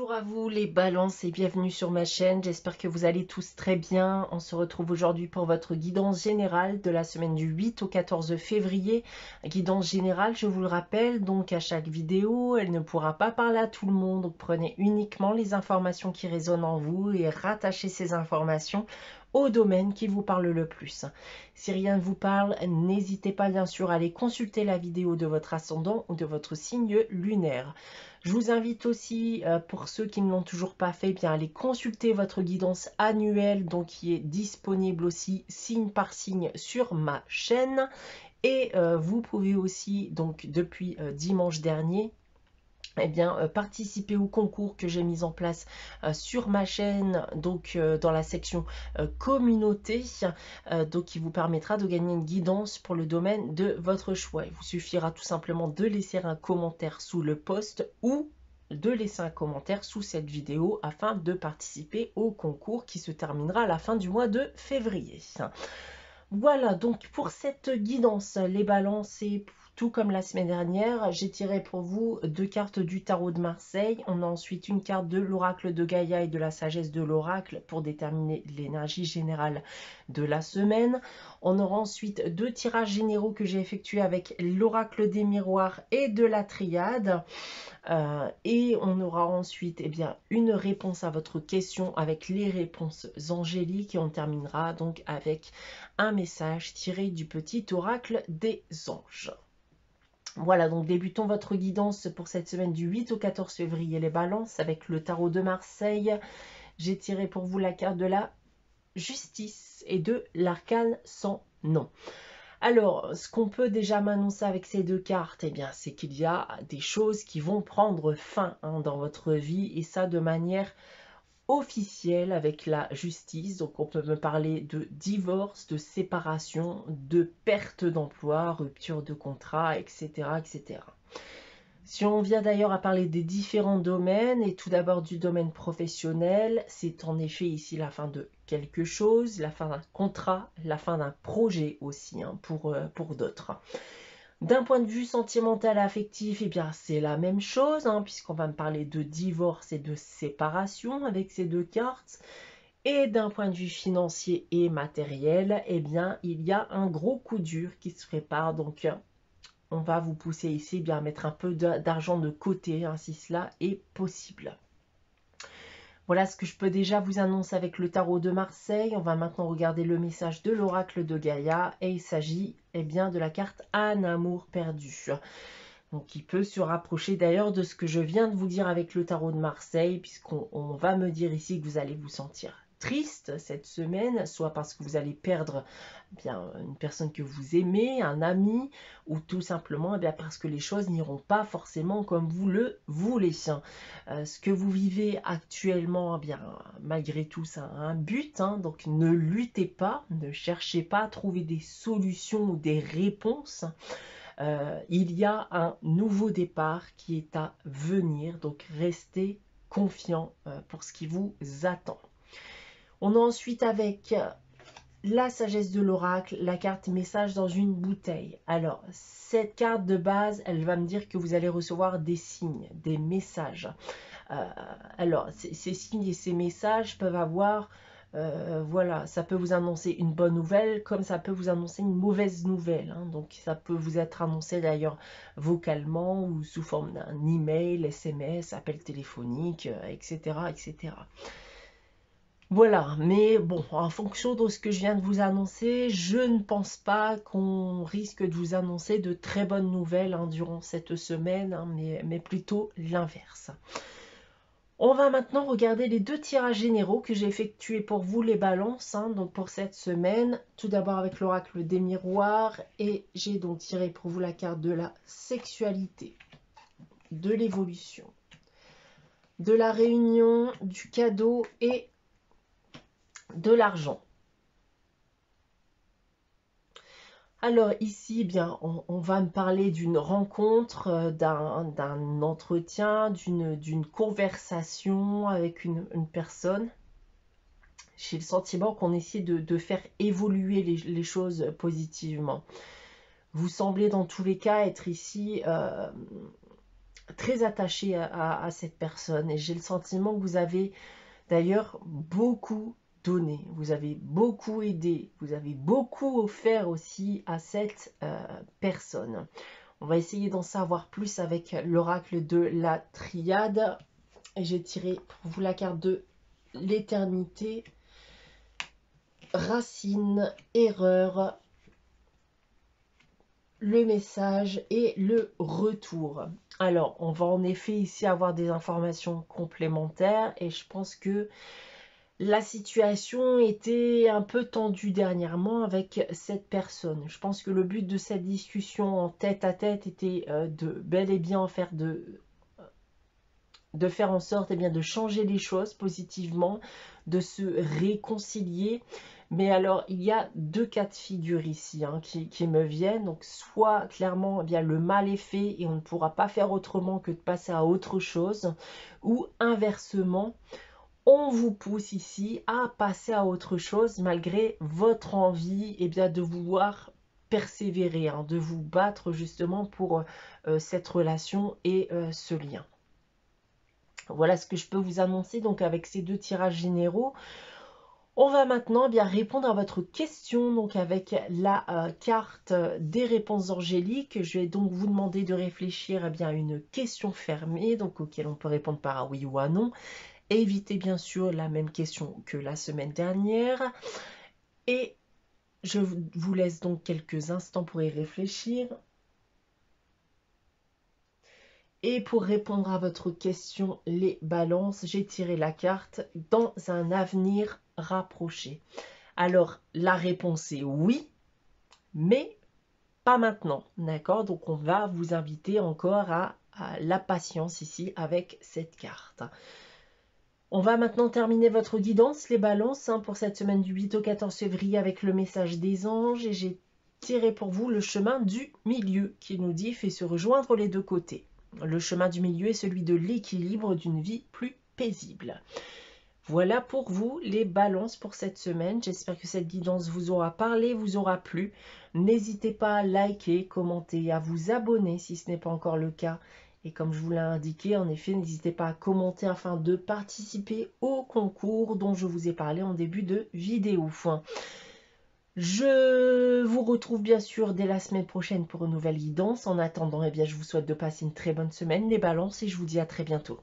Bonjour à vous les balances et bienvenue sur ma chaîne, j'espère que vous allez tous très bien. On se retrouve aujourd'hui pour votre guidance générale de la semaine du 8 au 14 février. Guidance générale, je vous le rappelle, donc à chaque vidéo, elle ne pourra pas parler à tout le monde, donc prenez uniquement les informations qui résonnent en vous et rattachez ces informations au domaine qui vous parle le plus. Si rien ne vous parle, n'hésitez pas bien sûr à aller consulter la vidéo de votre ascendant ou de votre signe lunaire. Je vous invite aussi, pour ceux qui ne l'ont toujours pas fait, bien aller consulter votre guidance annuelle, donc qui est disponible aussi signe par signe sur ma chaîne. Et vous pouvez aussi, donc depuis dimanche dernier, participer au concours que j'ai mis en place sur ma chaîne, donc dans la section communauté, donc qui vous permettra de gagner une guidance pour le domaine de votre choix. Il vous suffira tout simplement de laisser un commentaire sous le post ou de laisser un commentaire sous cette vidéo afin de participer au concours qui se terminera à la fin du mois de février. Voilà donc pour cette guidance, les balances, et tout comme la semaine dernière, j'ai tiré pour vous 2 cartes du tarot de Marseille. On a ensuite une carte de l'oracle de Gaïa et de la sagesse de l'oracle pour déterminer l'énergie générale de la semaine. On aura ensuite 2 tirages généraux que j'ai effectués avec l'oracle des miroirs et de la triade. Et on aura ensuite une réponse à votre question avec les réponses angéliques, et on terminera donc avec un message tiré du petit oracle des anges. Voilà, donc débutons votre guidance pour cette semaine du 8 au 14 février les balances avec le tarot de Marseille. J'ai tiré pour vous la carte de la justice et de l'arcane sans nom. Alors, ce qu'on peut déjà m'annoncer avec ces 2 cartes, c'est qu'il y a des choses qui vont prendre fin dans votre vie, et ça de manière officielle avec la justice. Donc on peut me parler de divorce, de séparation, de perte d'emploi, rupture de contrat, etc., etc. Si on vient d'ailleurs à parler des différents domaines, et tout d'abord du domaine professionnel, c'est en effet ici la fin de quelque chose, la fin d'un contrat, la fin d'un projet aussi pour d'autres. D'un point de vue sentimental et affectif, c'est la même chose, puisqu'on va me parler de divorce et de séparation avec ces 2 cartes. Et d'un point de vue financier et matériel, il y a un gros coup dur qui se prépare. Donc, on va vous pousser ici à mettre un peu d'argent de côté, si cela est possible. Voilà ce que je peux déjà vous annoncer avec le tarot de Marseille. On va maintenant regarder le message de l'oracle de Gaïa, et il s'agit de la carte Un amour perdu. Donc il peut se rapprocher d'ailleurs de ce que je viens de vous dire avec le tarot de Marseille, puisqu'on va me dire ici que vous allez vous sentir triste cette semaine, soit parce que vous allez perdre une personne que vous aimez, un ami, ou tout simplement parce que les choses n'iront pas forcément comme vous le voulez. Ce que vous vivez actuellement, malgré tout, ça a un but, donc ne luttez pas, ne cherchez pas à trouver des solutions ou des réponses. Il y a un nouveau départ qui est à venir, donc restez confiant pour ce qui vous attend. On a ensuite avec la sagesse de l'oracle, la carte message dans une bouteille. Alors, cette carte de base, elle va me dire que vous allez recevoir des signes, des messages. Alors, ces signes et ces messages peuvent avoir, ça peut vous annoncer une bonne nouvelle, comme ça peut vous annoncer une mauvaise nouvelle. Donc, ça peut vous être annoncé d'ailleurs vocalement ou sous forme d'un email, SMS, appel téléphonique, etc., etc. Voilà, mais bon, en fonction de ce que je viens de vous annoncer, je ne pense pas qu'on risque de vous annoncer de très bonnes nouvelles durant cette semaine, mais plutôt l'inverse. On va maintenant regarder les 2 tirages généraux que j'ai effectués pour vous les balances, donc pour cette semaine. Tout d'abord avec l'oracle des miroirs, et j'ai donc tiré pour vous la carte de la sexualité, de l'évolution, de la réunion, du cadeau et de l'argent. Alors ici, on va me parler d'une rencontre, d'un entretien, d'une conversation avec une personne. J'ai le sentiment qu'on essaie de faire évoluer les choses positivement. Vous semblez dans tous les cas être ici très attaché à cette personne. Et j'ai le sentiment que vous avez d'ailleurs beaucoup donné, vous avez beaucoup aidé, vous avez beaucoup offert aussi à cette personne. On va essayer d'en savoir plus avec l'oracle de la triade. Et j'ai tiré pour vous la carte de l'éternité, racine, erreur, le message et le retour. Alors, on va en effet ici avoir des informations complémentaires et je pense que la situation était un peu tendue dernièrement avec cette personne. Je pense que le but de cette discussion en tête à tête était de bel et bien faire faire en sorte de changer les choses positivement, de se réconcilier. Mais alors, il y a deux cas de figure ici qui me viennent. Donc, soit clairement, le mal est fait et on ne pourra pas faire autrement que de passer à autre chose. Ou inversement, on vous pousse ici à passer à autre chose malgré votre envie de vouloir persévérer, de vous battre justement pour cette relation et ce lien. Voilà ce que je peux vous annoncer donc avec ces deux tirages généraux. On va maintenant répondre à votre question donc avec la carte des réponses angéliques. Je vais donc vous demander de réfléchir à une question fermée donc auquel on peut répondre par un oui ou un non. Évitez bien sûr la même question que la semaine dernière. Et je vous laisse donc quelques instants pour y réfléchir. Et pour répondre à votre question, les balances, j'ai tiré la carte dans un avenir rapproché. Alors, la réponse est oui, mais pas maintenant, d'accord? Donc, on va vous inviter encore à la patience ici avec cette carte. On va maintenant terminer votre guidance, les balances, pour cette semaine du 8 au 14 février avec le message des anges. Et j'ai tiré pour vous le chemin du milieu qui nous dit « fait se rejoindre les deux côtés ». Le chemin du milieu est celui de l'équilibre d'une vie plus paisible. Voilà pour vous les balances pour cette semaine. J'espère que cette guidance vous aura parlé, vous aura plu. N'hésitez pas à liker, commenter, à vous abonner si ce n'est pas encore le cas. Et comme je vous l'ai indiqué, en effet, n'hésitez pas à commenter afin de participer au concours dont je vous ai parlé en début de vidéo. Je vous retrouve bien sûr dès la semaine prochaine pour une nouvelle guidance. En attendant, je vous souhaite de passer une très bonne semaine, les balances, et je vous dis à très bientôt.